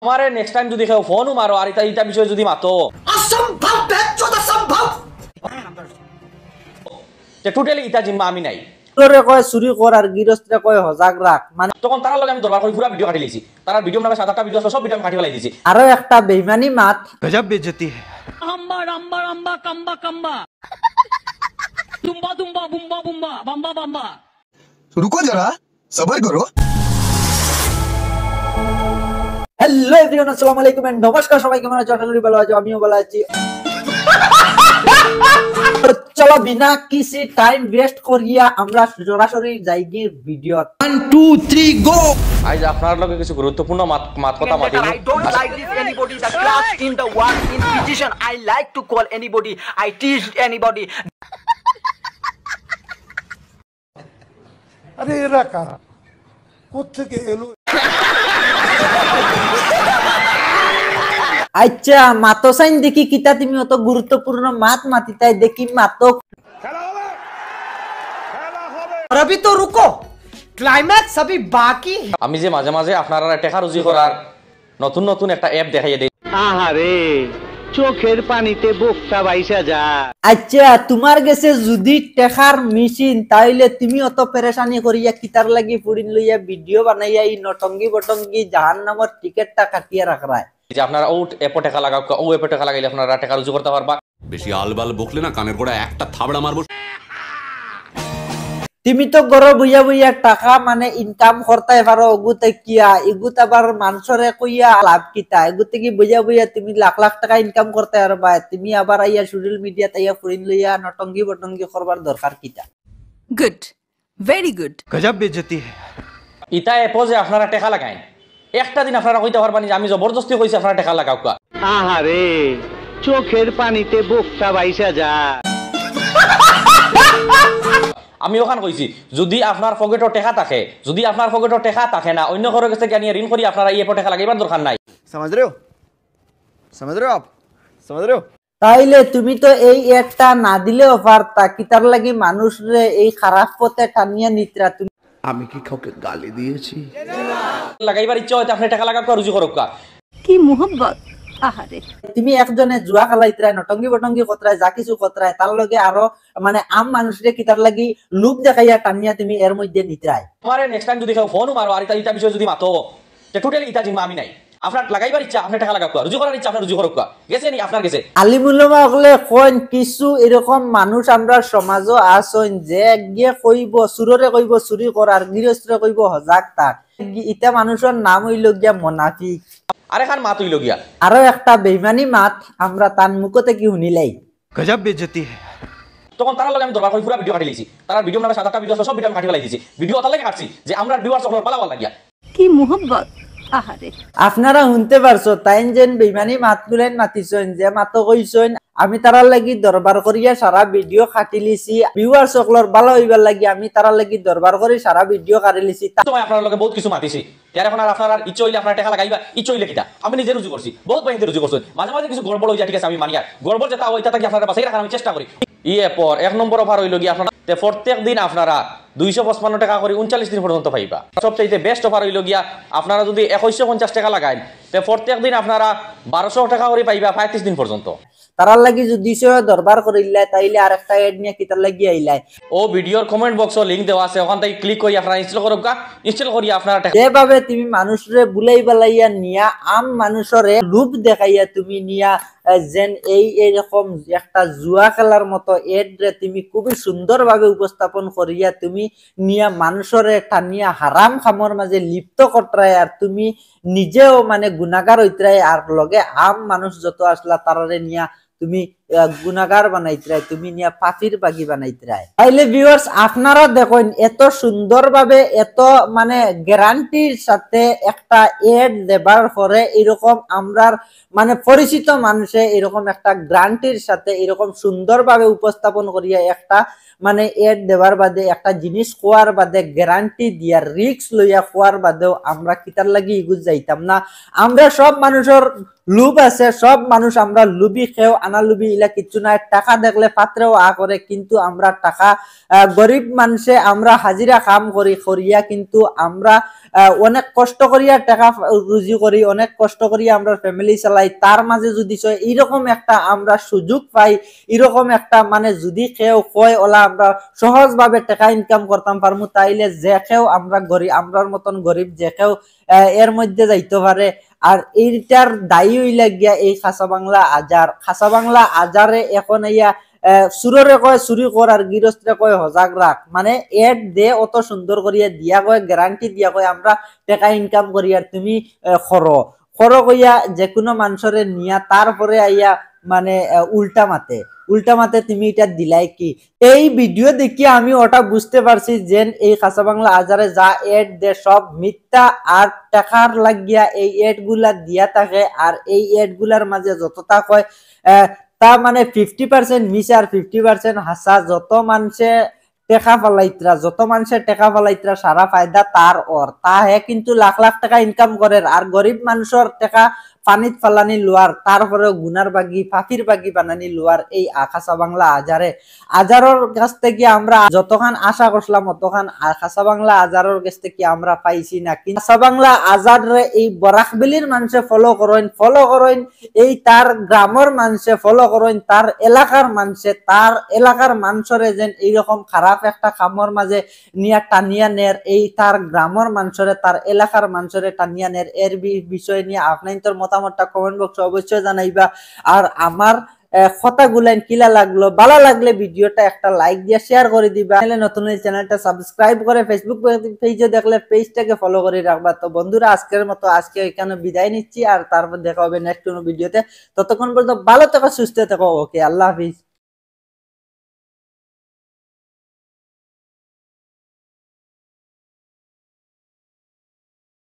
তোমারে next time যদি কেউ ফোন মারো আর এটা বিষয় যদি মাতো অসম্ভব বেচোদ অসম্ভব যে টোটালি ইটা জিম্মা আমি নাই তোরে কয় চুরি কর আর গিরস্ত্রে কয় হজাগ রাখ মানে তখন তারা লগে আমি দরবার করে পুরো ভিডিও কাটি লাইছি তারা ভিডিও নামে 7-8টা ভিডিও সব ভিডিও কাটি ফেলাই দিছি আরো একটা বেঈমানি মাত গজব বেইজ্জতি আম্বা রাম্বা রাম্বা কাম্বা কাম্বা তুম্বা তুম্বা বুম্বা বুম্বা বাম্বা বাম্বা रुको जरा सबर करो। হ্যালো এভরিওয়ান, আসসালামু আলাইকুম এন্ড নমস্কার। সবাই কেমন আছো? আশা করি ভালো আছো, আমিও ভালো আছি। চলো বিনা কিসি টাইম ওয়েস্ট করিয়া আমরা সরাসরি যাইগি ভিডিও 1 2 3 গো। আজ আপনার লগে কিছু গুরুত্বপূর্ণ মাত কথা মাতি I don't like this anybody that class in the world in position. I like to call anybody. I teach anybody. अरे एरा कारा কোত্থেকে এলো? আচ্ছা মাতো সাইন দেখি কিতা তুমি অত গুরুত্বপূর্ণ মাত মাতিতাই দেখি মাতো খেলা হবে, খেলা হবে। और अभी तो रुको, क्लाइमैक्स अभी बाकी है। আমি যে মাঝে মাঝে আপনারা টাকা রুজি করার নতুন নতুন একটা অ্যাপ দেখাইয়ে দেই আহারে চোখের পানিতে বোকটা বাইসা যায়। আচ্ছা তোমার কাছে যদি টেকার মেশিন তাইলে তুমি অত পেরেশানি করিয়া কিতার লাগি ফুড়িন লইয়া ভিডিও বানাইয়া এই নটঙ্গি বটঙ্গি জাহান্নামের টিকেটটা কাটিয়া রাখরায় যে আপনারা ও অ্যাপে টাকা লাগাও ও অ্যাপে টাকা লাগাইলে আপনারা টাকা রুজি করতে পারবা বেশি আলবাল বকলে না কানের গোড়া একটা থাবড়া মারবো। তুমি তো গরো বইয়া বইয়া টাকা মানে ইনকাম করতে পারো, ওগুতে কিয়া এগুত আবার মানুষরে কইয়া লাভ কিতা এগুতে কি বইয়া বইয়া তুমি লাখ লাখ টাকা ইনকাম করতে পারবা, তুমি আবার আইয়া সোশ্যাল মিডিয়াতে আইয়া ফুরিন লইয়া নটঙ্গি বটঙ্গি করবার দরকার কিতা? Good, very good. গজব বেইজ্জতি ইটা অ্যাপে যে আপনারা টাকা লাগাইন একটা দিন আপনারা কইতে পারবানি যে আমি জবরদস্তি কইছি আপনারা টাকা লাগাও কা। আহারে চোখের পানিতে বোকটা বাইসা যায়। আমি ওখান কইছি যদি আপনার পকেটে টাকা থাকে, যদি আপনার পকেটে টাকা থাকে না অন্য কারো কাছে গিয়ে ঋণ করি আপনারা এই অ্যাপে টাকা লাগাইবার দরকার নাই। समझ रहे हो? समझ रहे हो आप? समझ रहे हो? তাইলে তুমি তো এই একটা না দিলেও পারতা, কিতার লাগি মানুষরে এই খারাপ পথে টানিয়া নিতরা? তুমি আমি কি কাউকে গালি দিয়েছি? লাগাইবার ইচ্ছা হইতে আপনি টাকা লাগাও কা রুজি করুক কা। কি মোহব্বত! আহারে তুমি একজনে জুয়া খেলাইতরায় নটঙ্গি বটঙ্গি কতরায় যা কিছু কতরায় তার লগে আরো মানে আম মানুষরে কিতার লাগি লুক দেখাইয়া টানিয়া তুমি এর মধ্যে নিতরায়। তোমারে নেক্সট টাইম যদি কেউ ফোন মারো আর এটা বিষয় যদি মাতো যে টোটালি ইটা জিম্মা আমি নাই। আপনার লাগাইবার ইচ্ছা আপনি টাকা লাগাও কা, রুজি করার ইচ্ছা আপনি রুজি করুক কা। গেছে নি আপনার গেছে। আলিমুল্লামা হলে কোন কিছু এরকম মানুষ আমরা সমাজও আসন যে গিয়ে কইব সুররে কইব চুরি করার, গৃহস্থরে কইব হজাক থাক। ইটা মানুষের নাম হইল গিয়া মুনাফিক। আরে খান মাত হইল গিয়া আরো একটা বেঈমানি মাত আমরা তার মুখতে কি শুনিলাই। গজব বেইজ্জতি তখন তারা লগে আমি দরবার করে পুরো ভিডিও কাটি লাইছি তারা ভিডিও নামে 7-8টা ভিডিও সব ভিডিও কাটি ফেলাই দিছি ভিডিও তার লাগি কাটছি যে আমরা ভিউয়ার্স সকল পালাবার লাগিয়া। কি মোহব্বত! আহারে আপনারা শুনতে পারছো তাই যেন বেঈমানি মাত গুলেন মাতিছেন যে মাত কইছেন আমি তারার লাগি দরবার করিয়া সারা ভিডিও কাটি লিছি, ভিউয়ার সকলের ভালো হইবার লাগি আমি তারার লাগি দরবার করে সারা ভিডিও কাটি লিছি। তোমায় আপনার লগে বহুত কিছু মাতিছি ইয়ার এখন আর আপনার ইচ্ছা হইলে আপনার টাকা লাগাইবা, ইচ্ছা হইলে কিটা আমি নিজে রুজি করছি, বহুত বাইতে রুজি করছেন। মাঝে মাঝে কিছু গড়বড় হই যায়, ঠিক আছে আমি মানি, আর গড়বড় যেটা ওইটা থেকে আপনারা বাঁচাই রাখার আমি চেষ্টা করি। ইয়ে পর 1 নম্বর অফার হইল গিয়া আপনারা প্রত্যেক দিন আপনারা 255 টাকা করে 39 দিন পর্যন্ত পাইবা। সবচেয়ে বেস্ট অফার হইল গিয়া আপনারা যদি 2150 টাকা লাগাইন তে প্রত্যেক দিন আপনারা 1200 টাকা করে পাইবা 35 দিন পর্যন্ত। তারার লাগি যদি দরবার করিল্লাই তাইলে আর একটা এড নিয়ে কিতার লাগি আইলাই। ও ভিডিওর কমেন্ট বক্সে লিংক দেওয়া আছে, ওখান থেকে ক্লিক করে আপনারা ইনস্টল করুক, ইনস্টল করি আপনারা যেভাবে তুমি মানুষরে বুলাই বালাইয়া নিয়া আম মানুষরে রূপ দেখাইয়া তুমি নিয়া যেন এইরকম একটা জুয়া খেলার মতো এড রে তুমি খুবই সুন্দর ভাবে উপস্থাপন করিয়া তুমি নিয়া মানুষরে টানিয়া হারাম খামর মাঝে লিপ্ত করতরায় আর তুমি নিজেও মানে গুনাহগার হইতরায় আর লগে আম মানুষ যত আসলা তারারে নিয়া তুমি গুনাহগার বানাইতরায়, তুমি নিয়া পাপির বাগি বানাইতরায়। তাইলে ভিউয়ার্স আপনারা দেখুন এত সুন্দর ভাবে এত মানে গ্যারান্টির সাথে একটা এড দেবার পরে এরকম আমরার মানে পরিচিত মানুষে এরকম একটা গ্যারান্টির সাথে এরকম সুন্দর ভাবে উপস্থাপন করিয়া একটা মানে এড দেবার বাদে একটা জিনিস খোয়ার বাদে গ্যারান্টি দিয়া রিস্ক লইয়া খোয়ার বাদেও আমরা কিতার লাগি ইগুজ যাইতাম না। আমরা সব মানুষের লুব আছে, সব মানুষ আমরা লুবি খেও আনা লুবি ইলা কিচ্ছু নাই, টাকা দেখলে পাত্রেও করে, কিন্তু আমরা টাকা গরিব মানুষে আমরা হাজিরা কাম করিয়া কিন্তু আমরা অনেক কষ্ট করিয়া টাকা রুজি করি, অনেক কষ্ট করিয়া আমরা ফ্যামিলি চালাই। তার মাঝে যদি এইরকম একটা আমরা সুযোগ পাই, এরকম একটা মানে যদি কেউ কয় ওলা আমরা সহজ ভাবে টাকা ইনকাম করতাম পারমু, তাইলে যে কেউ আমরা গরিব, আমরার মতন গরিব যে কেউ এর মধ্যে যাইতে পারে। আর এইটার দায়ী হইলা গিয়া এই খাসা বাংলা আজার। খাসা বাংলা আজারে এখন ইয়া সুররে কয় চুরি কর আর গৃহস্থরে কয় হজাগ রাখ, মানে এড দে অত সুন্দর করিয়া দিয়া কয়, গ্যারান্টি দিয়া কয় আমরা টাকা ইনকাম করি আর তুমি খরো কইয়া যে কোনো মানুষরে নিয়া তারপরে আইয়া মানে উল্টা মাতে তুমি এটা দিলাই কি। এই ভিডিও দেখি আমি ওটা বুঝতে পারছি যে এই খাসা বাংলা আজারে যা এড দে সব মিথ্যা আর টাকার লাগিয়া এই এড গুলা দিয়া থাকে। আর এই এড গুলার মাঝে যতটা কয় তা মানে 50% মিছে আর 50% হাসা। যত মানুষের টেকা ফালাইত্রা সারা ফায়দা তার ওর, তা হে কিন্তু লাখ লাখ টাকা ইনকাম করে। আর গরিব মানুষের টাকা পানিত ফালানি লোয়ার, তারপরে গুনার বাগি ফাফির বাগি বানানি লোয়ার এই খাসা বাংলা আজারের কাছ থেকে আমরা যতখান আশা করছিলাম অতখান খাসা বাংলা আজারের কাছ থেকে আমরা পাইছি না। কিন্তু খাসা বাংলা আজারে এই বরাকবেলির মানুষে ফলো করেন, এই তার গ্রামের মানুষে ফলো করেন, তার এলাকার মানুষরে যেন এইরকম খারাপ একটা কামর মাঝে নিয়ে টানিয়া নের, এই তার গ্রামের মানুষরে তার এলাকার মানুষরে টানিয়া নের। এর বিষয় নিয়ে আপনার মতামতটা কমেন্ট বক্সে অবশ্যই জানাইবা। আর আমার কথাগুলান কিলা লাগলো, ভালো লাগলে ভিডিওটা একটা লাইক দিয়ে শেয়ার করে দিবা। নতুন চ্যানেলটা সাবস্ক্রাইব করে ফেসবুক পেজে দেখলে পেজটাকে ফলো করে রাখবা। তো বন্ধুরা আজকের মতো আজকে এখানে বিদায় নিচ্ছি, আর তারপর দেখা হবে নেক্সট কোনো ভিডিওতে। ততক্ষণ পর্যন্ত ভালো থেকো, সুস্থ থেকো, ওকে, আল্লাহ হাফিজ।